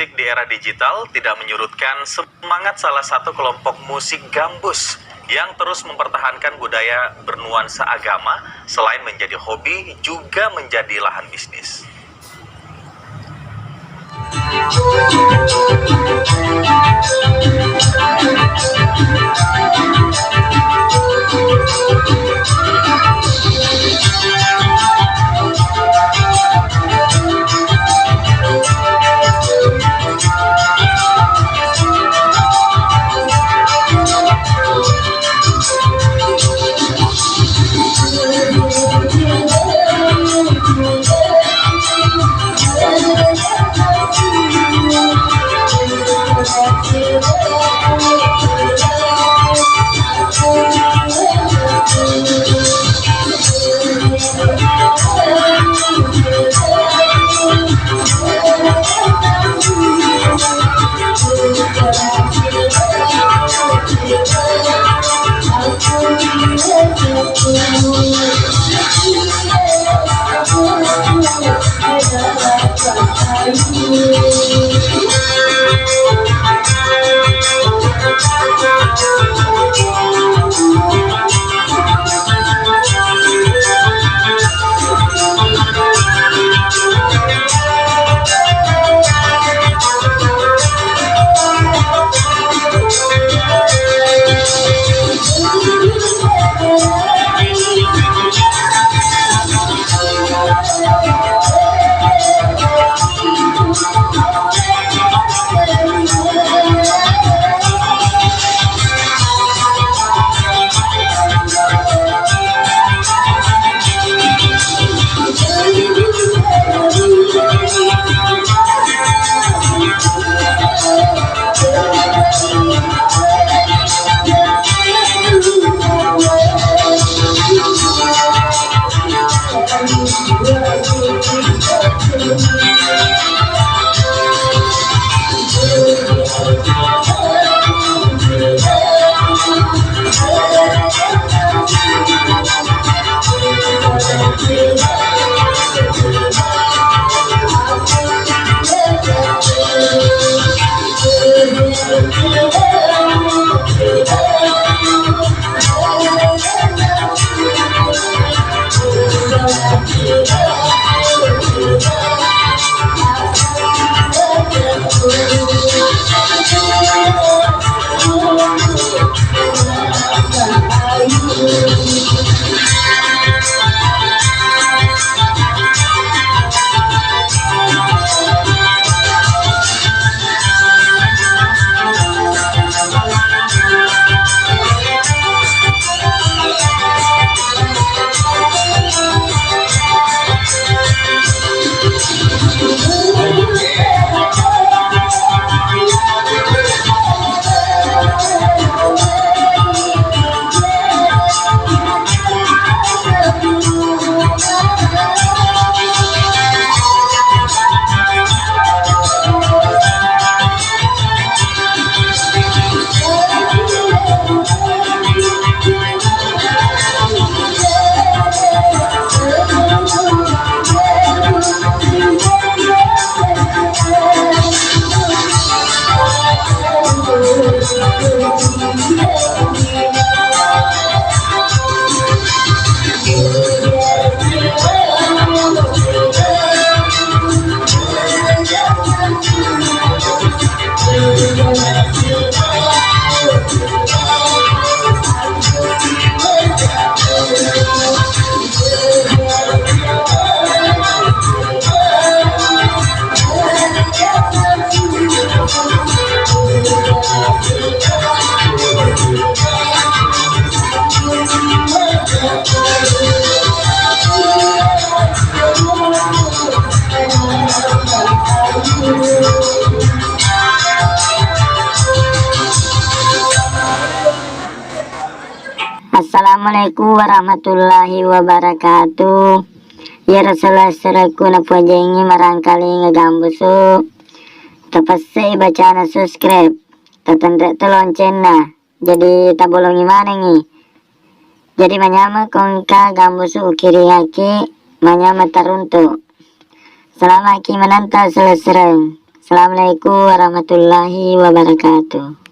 musik di era digital tidak menyurutkan semangat salah satu kelompok musik gambus yang terus mempertahankan budaya bernuansa agama. Selain menjadi hobi, juga menjadi lahan bisnis. Assalamualaikum warahmatullahi wabarakatuh. Ya Rasulullah seraku napa jengi marangkali ngegambusu. Tapasai bacaan subscribe. Tatanda loncengna. Jadi tabolongi mana nih? Jadi manyama kongka gambusu ukiri haki manyama taruntu. Selama ki menanta selesreng. Assalamualaikum warahmatullahi wabarakatuh.